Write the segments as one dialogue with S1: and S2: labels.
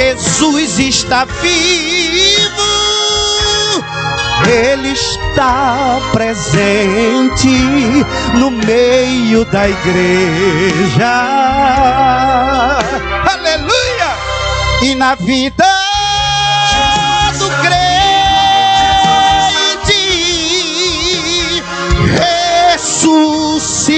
S1: Jesus está vivo, Ele está presente no meio da igreja. Aleluia! E na vida do crente ressuscitou.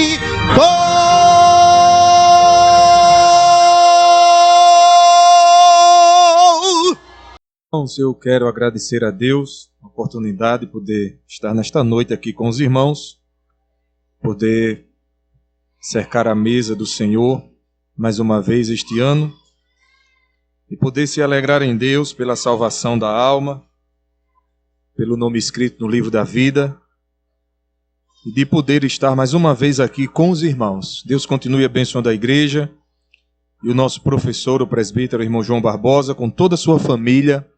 S2: Eu quero agradecer a Deus a oportunidade de poder estar nesta noite aqui com os irmãos, poder cercar a mesa do Senhor mais uma vez este ano e poder se alegrar em Deus pela salvação da alma, pelo nome escrito no livro da vida e de poder estar mais uma vez aqui com os irmãos. Deus continue abençoando a igreja e o nosso professor, o presbítero, o irmão João Barbosa, com toda a sua família,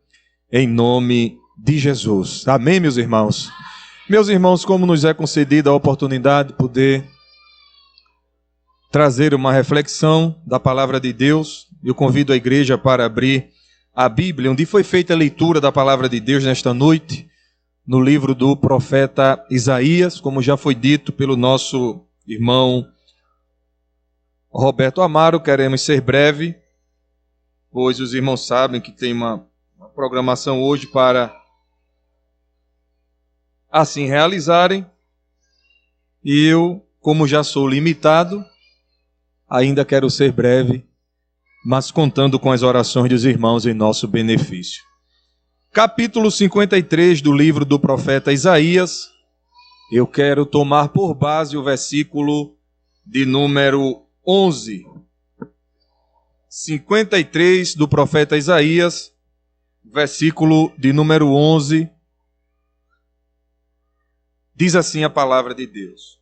S2: em nome de Jesus. Amém, meus irmãos? Meus irmãos, como nos é concedida a oportunidade de poder trazer uma reflexão da palavra de Deus, eu convido a igreja para abrir a Bíblia, onde foi feita a leitura da palavra de Deus nesta noite, no livro do profeta Isaías, como já foi dito pelo nosso irmão Roberto Amaro. Queremos ser breve, pois os irmãos sabem que tem uma programação hoje para assim realizarem. E eu, como já sou limitado, ainda quero ser breve, mas contando com as orações dos irmãos em nosso benefício. Capítulo 53 do livro do profeta Isaías. Eu quero tomar por base o versículo de número 11. 53 do profeta Isaías, versículo de número 11, diz assim a palavra de Deus: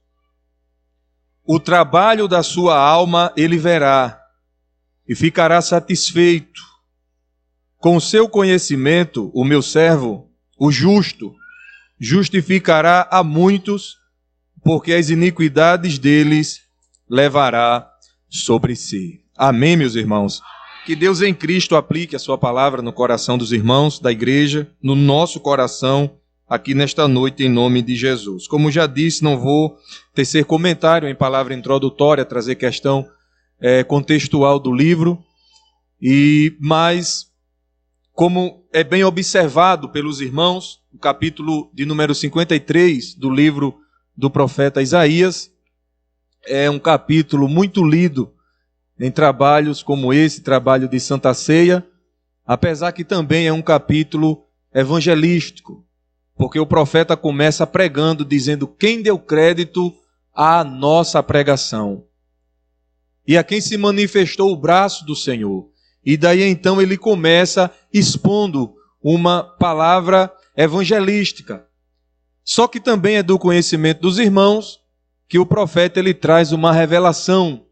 S2: o trabalho da sua alma ele verá, e ficará satisfeito. Com o seu conhecimento, o meu servo, o justo, justificará a muitos, porque as iniquidades deles levará sobre si. Amém, meus irmãos? Que Deus em Cristo aplique a sua palavra no coração dos irmãos da igreja, no nosso coração, aqui nesta noite, em nome de Jesus. Como já disse, não vou tecer comentário em palavra introdutória, trazer questão contextual do livro, mas, como é bem observado pelos irmãos, o capítulo de número 53 do livro do profeta Isaías é um capítulo muito lido em trabalhos como esse, trabalho de Santa Ceia, apesar que também é um capítulo evangelístico, porque o profeta começa pregando, dizendo quem deu crédito à nossa pregação e a quem se manifestou o braço do Senhor. E daí então ele começa expondo uma palavra evangelística. Só que também é do conhecimento dos irmãos que o profeta ele traz uma revelação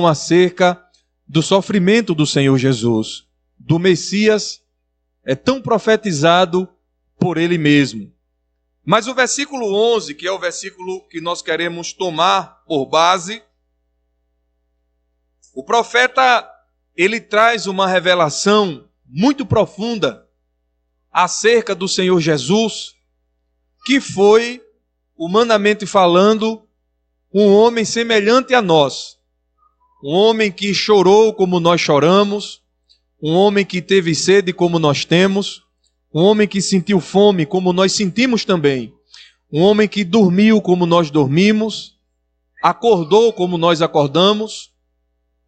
S2: acerca do sofrimento do Senhor Jesus, do Messias, é tão profetizado por ele mesmo. Mas o versículo 11, que é o versículo que nós queremos tomar por base, o profeta, ele traz uma revelação muito profunda acerca do Senhor Jesus, que foi, humanamente falando, um homem semelhante a nós, um homem que chorou como nós choramos, um homem que teve sede como nós temos, um homem que sentiu fome como nós sentimos também, um homem que dormiu como nós dormimos, acordou como nós acordamos,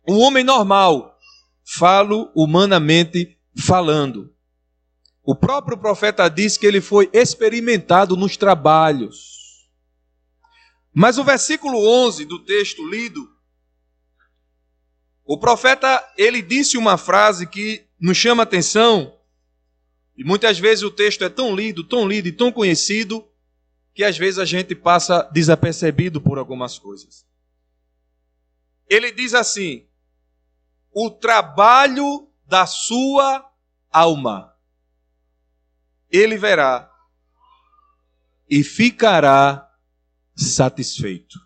S2: um homem normal, falo humanamente falando. O próprio profeta diz que ele foi experimentado nos trabalhos. Mas o versículo 11 do texto lido, o profeta, ele disse uma frase que nos chama a atenção, e muitas vezes o texto é tão lido e tão conhecido, que às vezes a gente passa desapercebido por algumas coisas. Ele diz assim: o trabalho da sua alma ele verá e ficará satisfeito.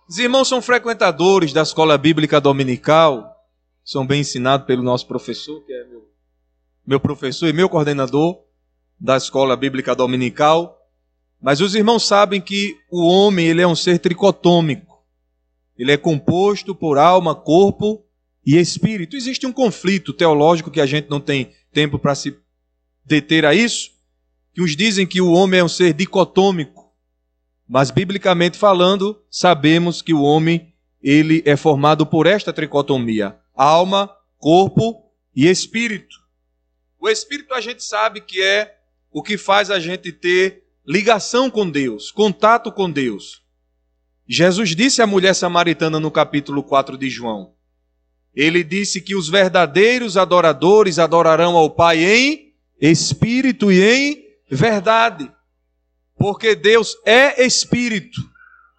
S2: Os irmãos são frequentadores da escola bíblica dominical são bem ensinados pelo nosso professor, que é meu professor e meu coordenador da Escola Bíblica Dominical. Mas os irmãos sabem que o homem, ele é um ser tricotômico. Ele é composto por alma, corpo e espírito. Existe um conflito teológico que a gente não tem tempo para se deter a isso, que uns dizem que o homem é um ser dicotômico. Mas, biblicamente falando, sabemos que o homem, ele é formado por esta tricotomia: alma, corpo e espírito. O espírito a gente sabe que é o que faz a gente ter ligação com Deus, contato com Deus. Jesus disse à mulher samaritana no capítulo 4 de João, ele disse que os verdadeiros adoradores adorarão ao Pai em espírito e em verdade, porque Deus é espírito,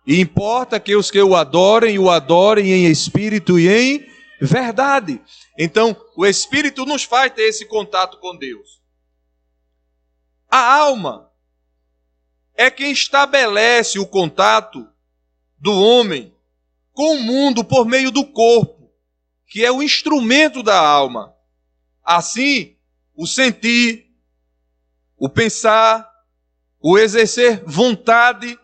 S2: e importa que os que o adorem em espírito e em verdade. Então, o espírito nos faz ter esse contato com Deus. A alma é quem estabelece o contato do homem com o mundo por meio do corpo, que é o instrumento da alma. Assim, o sentir, o pensar, o exercer vontade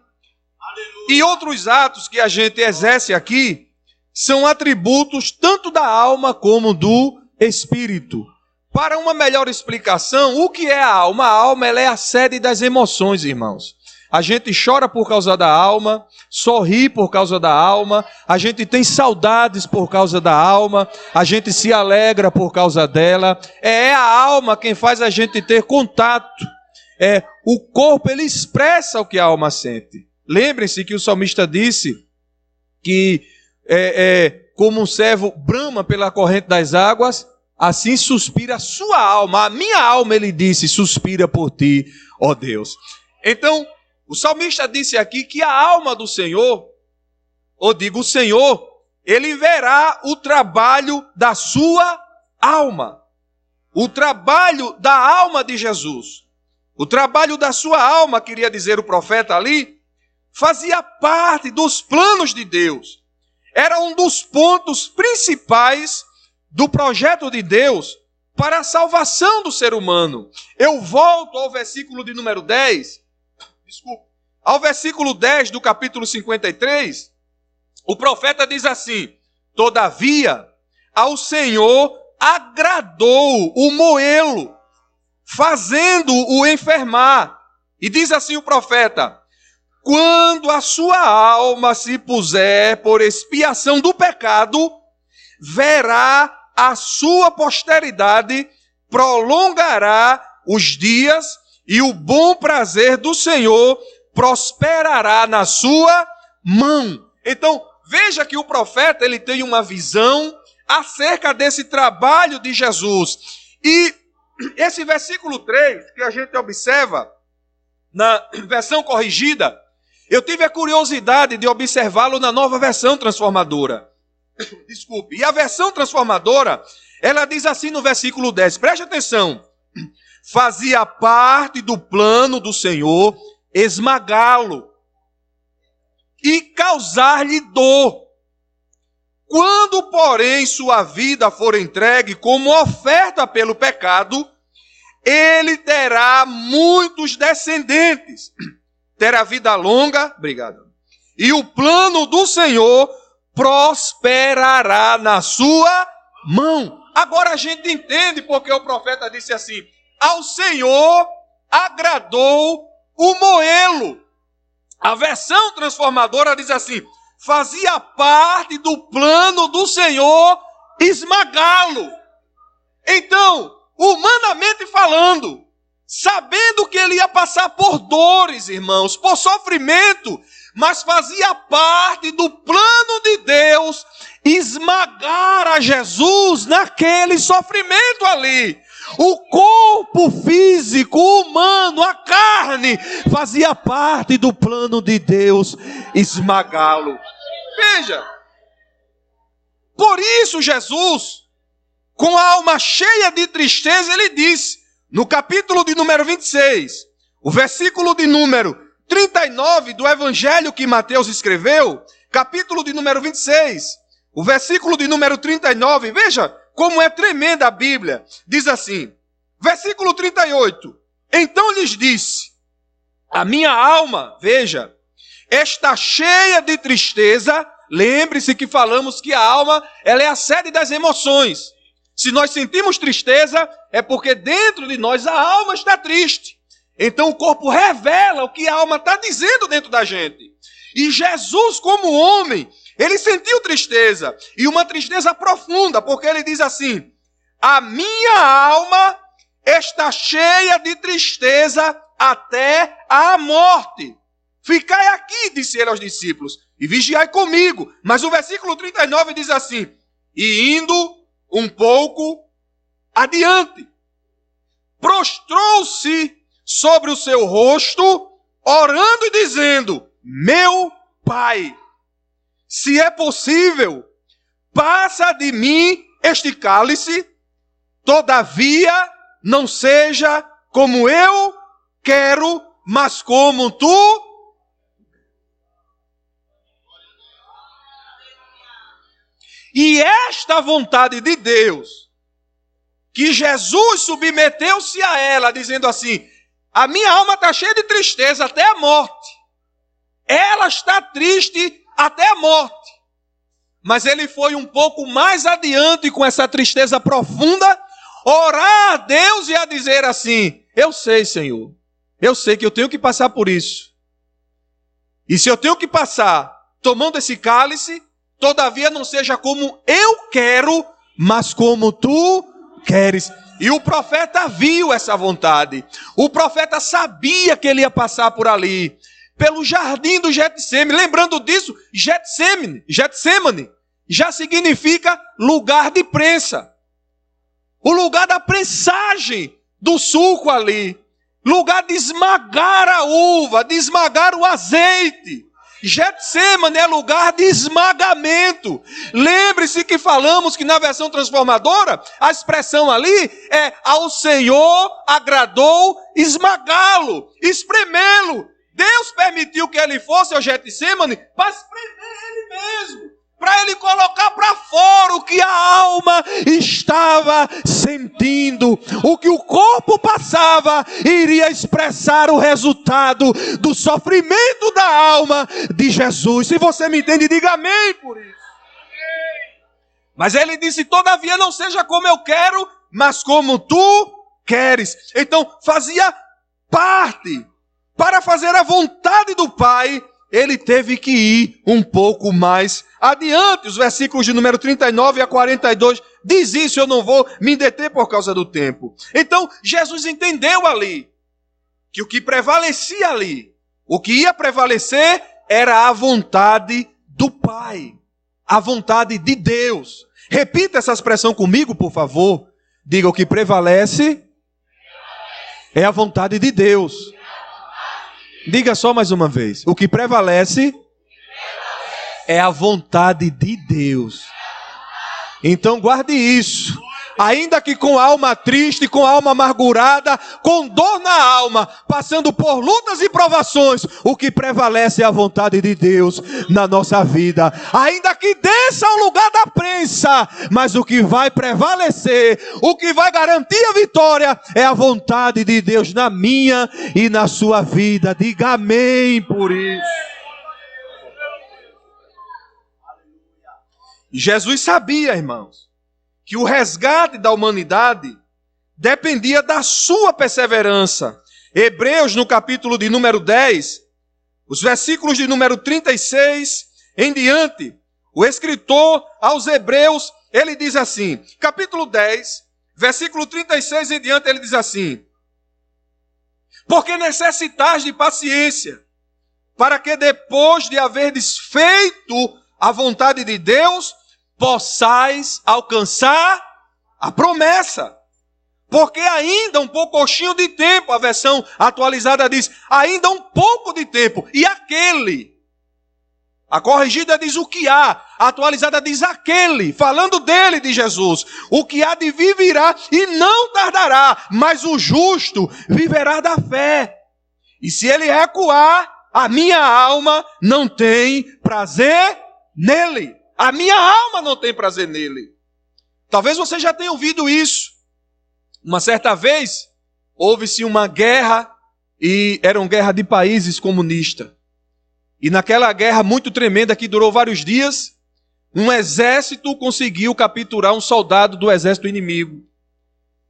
S2: e outros atos que a gente exerce aqui são atributos tanto da alma como do espírito. Para uma melhor explicação, o que é a alma? A alma, ela é a sede das emoções, irmãos. A gente chora por causa da alma, sorri por causa da alma, a gente tem saudades por causa da alma, a gente se alegra por causa dela. É a alma quem faz a gente ter contato. O corpo, ele expressa o que a alma sente. Lembrem-se que o salmista disse que como um servo brama pela corrente das águas, assim suspira a sua alma. A minha alma, ele disse, suspira por ti, ó Deus. Então, o salmista disse aqui que a alma do Senhor, ou digo, o Senhor, ele verá o trabalho da sua alma. O trabalho da alma de Jesus. O trabalho da sua alma, queria dizer o profeta ali, fazia parte dos planos de Deus. Era um dos pontos principais do projeto de Deus para a salvação do ser humano. Eu volto ao versículo de número 10, ao versículo 10 do capítulo 53, o profeta diz assim: todavia, ao Senhor agradou o moê-lo, fazendo-o enfermar. E diz assim o profeta: quando a sua alma se puser por expiação do pecado, verá a sua posteridade, prolongará os dias, e o bom prazer do Senhor prosperará na sua mão. Então, veja que o profeta, ele tem uma visão acerca desse trabalho de Jesus. E esse versículo 3, que a gente observa na versão corrigida, eu tive a curiosidade de observá-lo na nova versão transformadora. Desculpe. E a versão transformadora, ela diz assim no versículo 10, preste atenção: fazia parte do plano do Senhor esmagá-lo e causar-lhe dor. Quando, porém, sua vida for entregue como oferta pelo pecado, ele terá muitos descendentes, terá vida longa, obrigado, e o plano do Senhor prosperará na sua mão. Agora a gente entende porque o profeta disse assim: ao Senhor agradou o moê-lo. A versão transformadora diz assim: fazia parte do plano do Senhor esmagá-lo. Então, humanamente falando, sabendo que ele ia passar por dores, irmãos, por sofrimento, mas fazia parte do plano de Deus esmagar a Jesus naquele sofrimento ali. O corpo físico, humano, a carne, fazia parte do plano de Deus esmagá-lo. Veja, por isso Jesus, com a alma cheia de tristeza, ele disse, no capítulo de número 26, o versículo de número 39 do evangelho que Mateus escreveu, capítulo de número 26, O versículo de número 39, veja como é tremenda a Bíblia. Diz assim, versículo 38. Então lhes disse, a minha alma, veja, está cheia de tristeza. Lembre-se que falamos que a alma, ela é a sede das emoções. Se nós sentimos tristeza, é porque dentro de nós a alma está triste. Então o corpo revela o que a alma está dizendo dentro da gente. E Jesus, como homem, ele sentiu tristeza. E uma tristeza profunda, porque ele diz assim, a minha alma está cheia de tristeza até a morte. Ficai aqui, disse ele aos discípulos, e vigiai comigo. Mas o versículo 39 diz assim, e indo um pouco adiante, prostrou-se sobre o seu rosto, orando e dizendo, meu Pai, se é possível, passa de mim este cálice, todavia não seja como eu quero, mas como tu. E esta vontade de Deus, que Jesus submeteu-se a ela, dizendo assim, a minha alma está cheia de tristeza até a morte. Ela está triste até a morte. Mas ele foi um pouco mais adiante com essa tristeza profunda, orar a Deus e a dizer assim, eu sei, Senhor, eu sei que eu tenho que passar por isso. E se eu tenho que passar tomando esse cálice, todavia não seja como eu quero, mas como tu queres. E o profeta viu essa vontade. O profeta sabia que ele ia passar por ali, pelo jardim do Getsemane. Lembrando disso, Getsemane já significa lugar de prensa. O lugar da prensagem do suco ali. Lugar de esmagar a uva, de esmagar o azeite. Getsemane é lugar de esmagamento. Lembre-se que falamos que na versão transformadora, a expressão ali é ao Senhor agradou esmagá-lo, espremê-lo. Deus permitiu que ele fosse ao Getsemane para espremer ele mesmo, para ele colocar para fora o que a alma estava sentindo. O que o corpo passava iria expressar o resultado do sofrimento da alma de Jesus. Se você me entende, diga amém por isso. Mas ele disse, todavia não seja como eu quero, mas como tu queres. Então fazia parte, para fazer a vontade do Pai, ele teve que ir um pouco mais adiante. Os versículos de número 39 a 42 diz isso, eu não vou me deter por causa do tempo. Então, Jesus entendeu ali, que o que prevalecia ali, o que ia prevalecer, era a vontade do Pai, a vontade de Deus. Repita essa expressão comigo, por favor. Diga, o que prevalece é a vontade de Deus. Diga só mais uma vez. O que prevalece é a vontade de Deus. Então guarde isso. Ainda que com a alma triste, com a alma amargurada, com dor na alma, passando por lutas e provações, o que prevalece é a vontade de Deus na nossa vida. Ainda que desça ao lugar da prensa, mas o que vai prevalecer, o que vai garantir a vitória, é a vontade de Deus na minha e na sua vida. Diga amém por isso. Jesus sabia, irmãos, que o resgate da humanidade dependia da sua perseverança. Hebreus, no capítulo de número 10, os versículos de número 36 em diante, o escritor aos Hebreus, ele diz assim, capítulo 10, versículo 36 em diante, ele diz assim, porque necessitais de paciência, para que depois de haverdes feito a vontade de Deus, possais alcançar a promessa. Porque ainda um pouquinho de tempo, a versão atualizada diz, ainda um pouco de tempo. E aquele, a corrigida diz o que há, a atualizada diz aquele, falando dele, de Jesus. O que há de vir virá e não tardará, mas o justo viverá da fé. E se ele recuar, a minha alma não tem prazer nele. A minha alma não tem prazer nele. Talvez você já tenha ouvido isso. Uma certa vez, houve-se uma guerra, e era uma guerra de países comunistas. E naquela guerra muito tremenda, que durou vários dias, um exército conseguiu capturar um soldado do exército inimigo.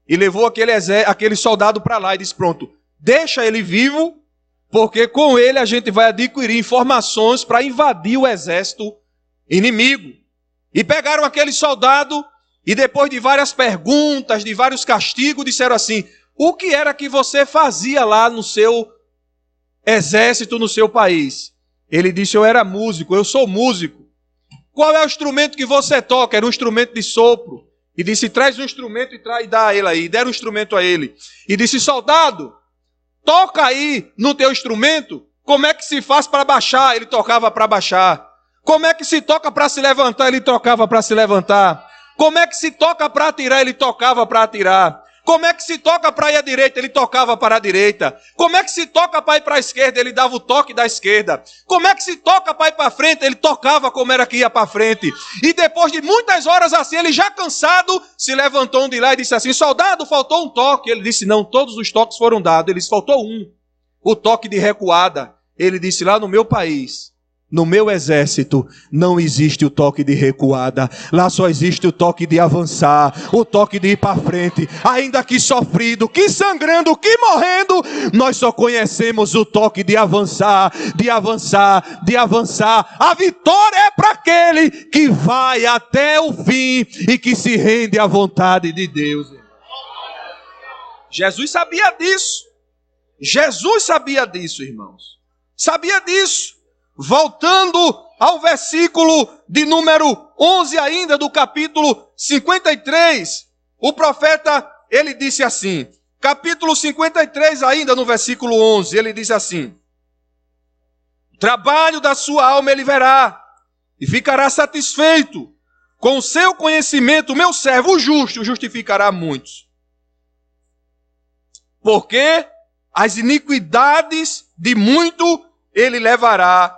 S2: E levou aquele soldado para lá e disse, pronto, deixa ele vivo, porque com ele a gente vai adquirir informações para invadir o exército inimigo. E pegaram aquele soldado e depois de várias perguntas, de vários castigos, disseram assim, o que era que você fazia lá no seu exército, no seu país? Ele disse, eu era músico, eu sou músico. Qual é o instrumento que você toca? Era um instrumento de sopro. E disse, traz um instrumento e dá a ele aí. Deram um instrumento a ele. E disse, soldado, toca aí no teu instrumento. Como é que se faz para baixar? Ele tocava para baixar. Como é que se toca para se levantar? Ele tocava para se levantar. Como é que se toca para atirar? Ele tocava para atirar. Como é que se toca para ir à direita? Ele tocava para a direita. Como é que se toca para ir para a esquerda? Ele dava o toque da esquerda. Como é que se toca para ir para frente? Ele tocava como era que ia para frente. E depois de muitas horas assim, ele já cansado, se levantou de lá e disse assim, soldado, faltou um toque. Ele disse, não, todos os toques foram dados. Ele disse, faltou um, o toque de recuada. Ele disse, lá no meu país, no meu exército, não existe o toque de recuada. Lá só existe o toque de avançar, o toque de ir para frente. Ainda que sofrido, que sangrando, que morrendo, nós só conhecemos o toque de avançar, de avançar, de avançar. A vitória é para aquele que vai até o fim e que se rende à vontade de Deus. Jesus sabia disso. Jesus sabia disso, irmãos. Sabia disso. Voltando ao versículo de número 11 ainda, do capítulo 53, o profeta, ele disse assim, capítulo 53 ainda, no versículo 11, ele diz assim, o trabalho da sua alma ele verá, e ficará satisfeito, com o seu conhecimento, meu servo, o justo, justificará muitos. Porque as iniquidades de muito ele levará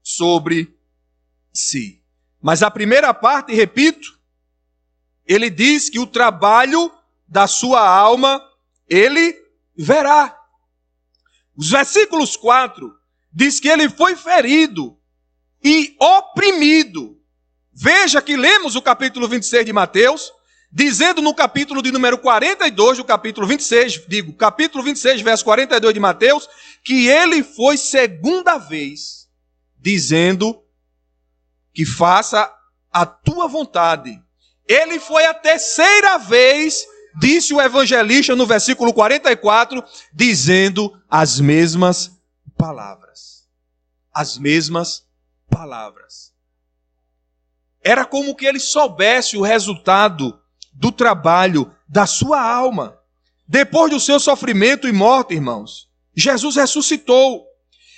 S2: sobre si. Mas a primeira parte, repito, ele diz que o trabalho da sua alma ele verá. Os versículos 4 diz que ele foi ferido e oprimido. Veja que lemos o capítulo 26 de Mateus, dizendo no capítulo de número 42 do capítulo 26, capítulo 26, verso 42 de Mateus, que ele foi segunda vez dizendo que faça a tua vontade. Ele foi a terceira vez, disse o evangelista no versículo 44, dizendo as mesmas palavras. As mesmas palavras. Era como que ele soubesse o resultado do trabalho da sua alma. Depois do seu sofrimento e morte, irmãos, Jesus ressuscitou.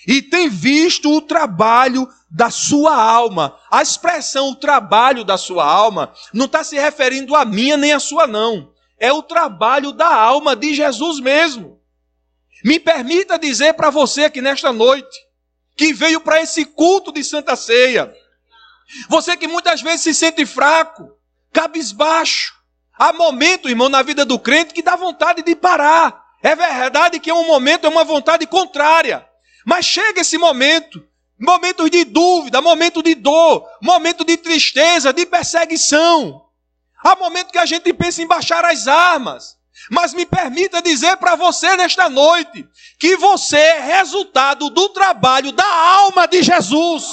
S2: E tem visto o trabalho da sua alma. A expressão o trabalho da sua alma não está se referindo a minha nem a sua não. É o trabalho da alma de Jesus mesmo. Me permita dizer para você aqui nesta noite, que veio para esse culto de Santa Ceia, você que muitas vezes se sente fraco, cabisbaixo, há momento, irmão, na vida do crente que dá vontade de parar. É verdade que é um momento, é uma vontade contrária. Mas chega esse momento, momentos de dúvida, momento de dor, momento de tristeza, de perseguição. Há momento que a gente pensa em baixar as armas. Mas me permita dizer para você nesta noite, que você é resultado do trabalho da alma de Jesus.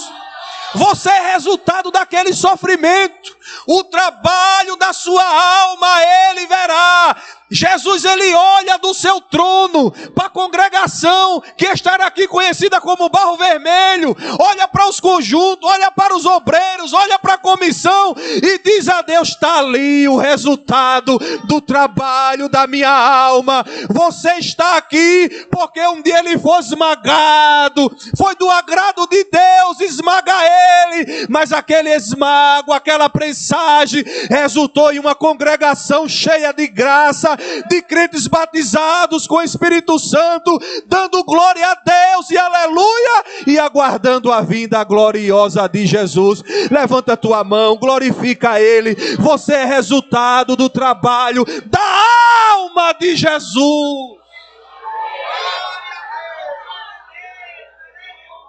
S2: Você é resultado daquele sofrimento. O trabalho da sua alma ele verá. Jesus, ele olha do seu trono para a congregação que está aqui conhecida como Barro Vermelho, olha para os conjuntos, olha para os obreiros, olha para a comissão e diz a Deus, está ali o resultado do trabalho da minha alma. Você está aqui porque um dia ele foi esmagado, foi do agrado de Deus esmagar ele, mas aquele esmago, aquela prensagem resultou em uma congregação cheia de graça,
S1: de crentes batizados com o Espírito Santo, dando glória a Deus e aleluia, e aguardando a vinda gloriosa de Jesus. Levanta a tua mão, glorifica a Ele. Você é resultado do trabalho da alma de Jesus.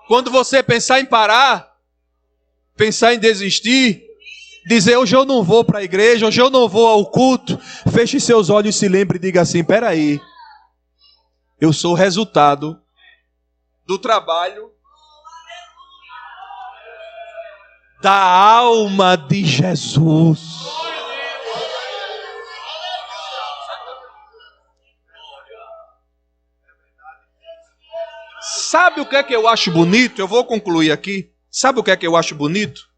S2: Quando você pensar em parar, pensar em desistir, dizer hoje eu não vou para a igreja, hoje eu não vou ao culto, feche seus olhos e se lembre e diga assim: peraí, eu sou o resultado do trabalho
S1: da alma de Jesus.
S2: Sabe o que é que eu acho bonito? Eu vou concluir aqui. Sabe o que é que eu acho bonito?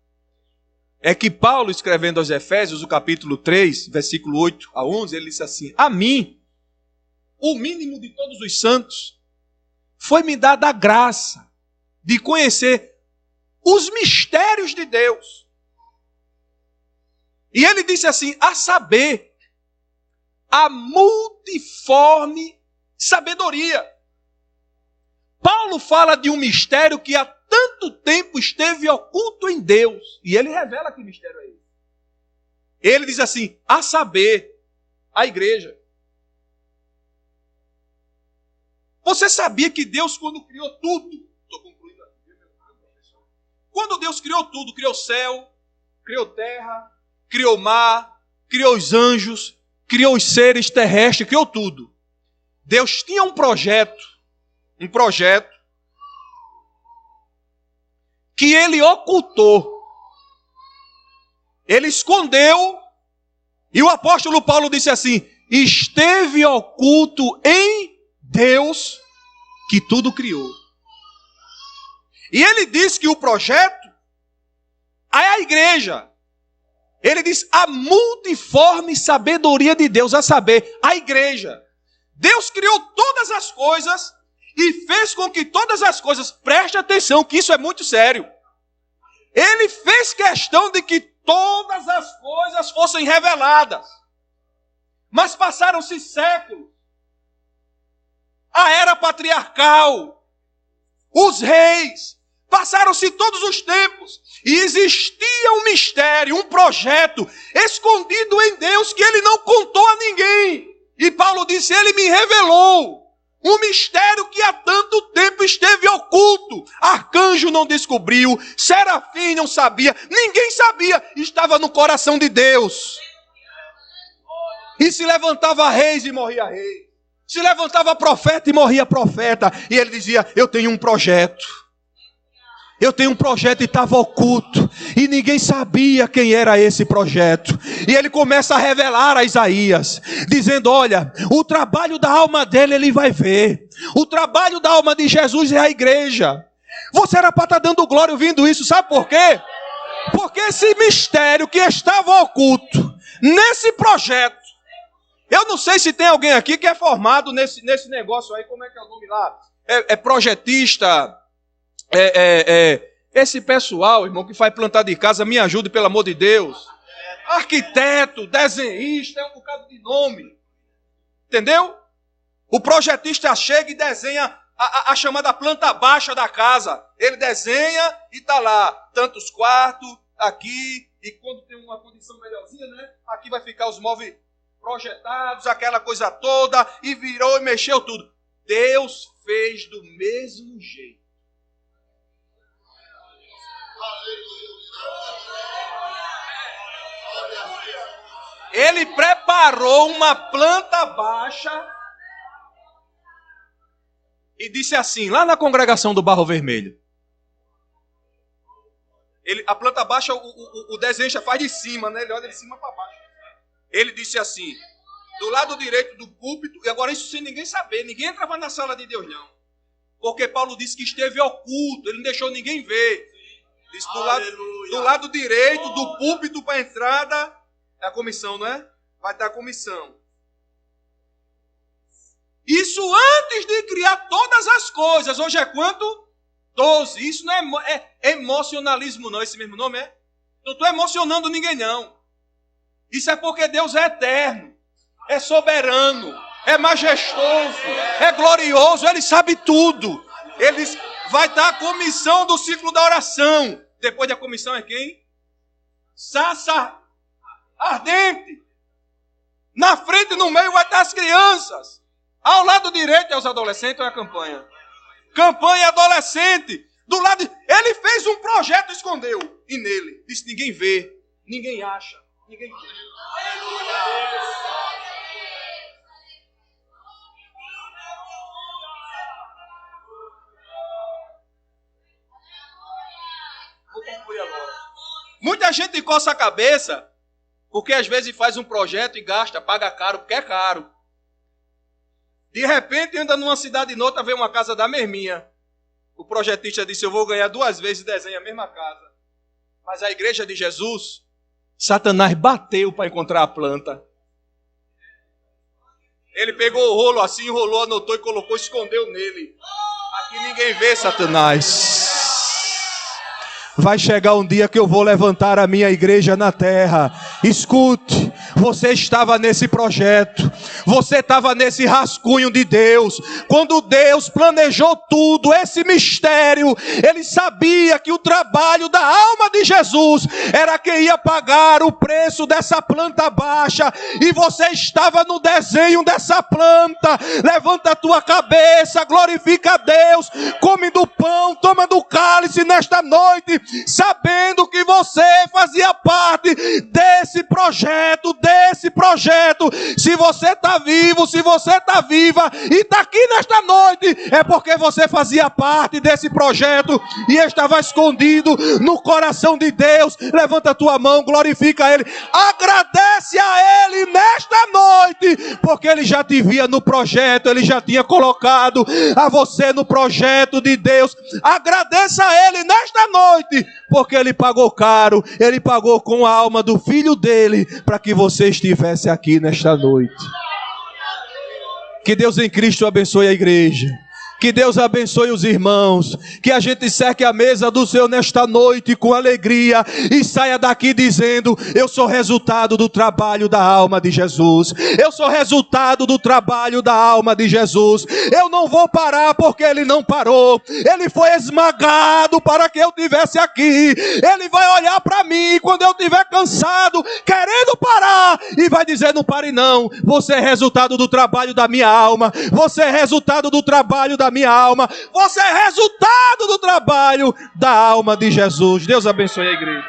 S2: É que Paulo, escrevendo aos Efésios, o capítulo 3, versículo 8 a 11, ele disse assim: a mim, o mínimo de todos os santos, foi-me dada a graça de conhecer os mistérios de Deus. E ele disse assim: a saber, a multiforme sabedoria. Paulo fala de um mistério que há tanto tempo esteve oculto em Deus. E ele revela que mistério é esse. Ele diz assim: a saber, a igreja. Você sabia que Deus, quando criou tudo, estou concluindo aqui, quando Deus criou tudo, criou céu, criou terra, criou mar, criou os anjos, criou os seres terrestres, criou tudo. Deus tinha um projeto que ele ocultou, ele escondeu, e o apóstolo Paulo disse assim: esteve oculto em Deus que tudo criou. E ele diz que o projeto é a igreja. Ele diz a multiforme sabedoria de Deus, a saber, a igreja. Deus criou todas as coisas e fez com que todas as coisas, preste atenção que isso é muito sério. Ele fez questão de que todas as coisas fossem reveladas. Mas passaram-se séculos. A era patriarcal, os reis, passaram-se todos os tempos. E existia um mistério, um projeto escondido em Deus que ele não contou a ninguém. E Paulo disse: ele me revelou um mistério que há tanto tempo esteve oculto. Arcanjo não descobriu, serafim não sabia, ninguém sabia. Estava no coração de Deus. E se levantava reis e morria rei. Se levantava profeta e morria profeta. E ele dizia: eu tenho um projeto. Eu tenho um projeto e estava oculto. E ninguém sabia quem era esse projeto. E ele começa a revelar a Isaías, dizendo: olha, o trabalho da alma dele ele vai ver. O trabalho da alma de Jesus é a igreja. Você era para estar dando glória ouvindo isso. Sabe por quê? Porque esse mistério que estava oculto nesse projeto. Eu não sei se tem alguém aqui que é formado nesse negócio aí. Como é que é o nome lá? É projetista. Esse pessoal, irmão, que faz plantar de casa, me ajude, pelo amor de Deus. Arquiteto, desenhista, é um bocado de nome. Entendeu? O projetista chega e desenha a chamada planta baixa da casa. Ele desenha e está lá. Tantos quartos, aqui. E quando tem uma condição melhorzinha, né? Aqui vai ficar os móveis projetados, aquela coisa toda. E virou e mexeu tudo. Deus fez do mesmo jeito. Ele preparou uma planta baixa e disse assim, lá na congregação do Barro Vermelho. A planta baixa, o desenho já faz de cima, né? Ele olha de cima para baixo. Ele disse assim, do lado direito do púlpito, e agora isso sem ninguém saber, ninguém entrava na sala de Deus não. Porque Paulo disse que esteve oculto, ele não deixou ninguém ver. Disse do lado direito do púlpito para a entrada, é a comissão, não é? Vai estar a comissão. Isso antes de criar todas as coisas. Hoje é quanto? 12. Isso não é emocionalismo não, esse mesmo nome é? Não estou emocionando ninguém não. Isso é porque Deus é eterno.
S1: é soberano, é majestoso, é glorioso, Ele sabe tudo. Ele vai dar a comissão do ciclo da oração. Depois da comissão é quem? Sarça ardente. Na frente e no meio vai estar as crianças. Ao lado direito é os adolescentes ou é a campanha? Campanha adolescente. Do lado, ele fez um projeto e escondeu. E nele, disse, ninguém vê, ninguém acha, ninguém vê. Vou concluir agora. Muita gente coça a cabeça, porque às vezes faz um projeto e gasta, paga caro, porque é caro. De repente anda numa cidade nova, vê uma casa da merminha. O projetista disse, eu vou ganhar 2 vezes e desenha a mesma casa. Mas a igreja de Jesus, Satanás bateu para encontrar a planta. Ele pegou o rolo assim, enrolou, anotou e colocou, escondeu nele. Aqui ninguém vê, Satanás. Vai chegar um dia que eu vou levantar a minha igreja na terra. Escute, você estava nesse projeto, você estava nesse rascunho de Deus. Quando Deus planejou tudo, esse mistério, Ele sabia que o trabalho da alma de Jesus era quem ia pagar o preço dessa planta baixa. E você estava no desenho dessa planta. Levanta a tua cabeça, glorifica a Deus, come do pão, toma do cálice nesta noite, sabendo que você fazia parte desse projeto. Se você está vivo, se você está viva e está aqui nesta noite, é porque você fazia parte desse projeto e estava escondido no coração de Deus. Levanta a tua mão, glorifica Ele, agradece a Ele nesta noite, porque Ele já te via no projeto, Ele já tinha colocado a você no projeto de Deus. Agradeça a Ele nesta noite, porque Ele pagou caro, Ele pagou com a alma do Filho dEle, para que você estivesse aqui nesta noite. Que Deus em Cristo abençoe a igreja. Que Deus abençoe os irmãos, que a gente cerque a mesa do Senhor nesta noite com alegria e saia daqui dizendo, eu sou resultado do trabalho da alma de Jesus, eu sou resultado do trabalho da alma de Jesus, eu não vou parar porque Ele não parou, Ele foi esmagado para que eu estivesse aqui, Ele vai olhar para mim quando eu estiver cansado, querendo parar, e vai dizer, não pare não, você é resultado do trabalho da minha alma, você é resultado do trabalho da minha alma, você é resultado do trabalho da alma de Jesus. Deus abençoe a igreja.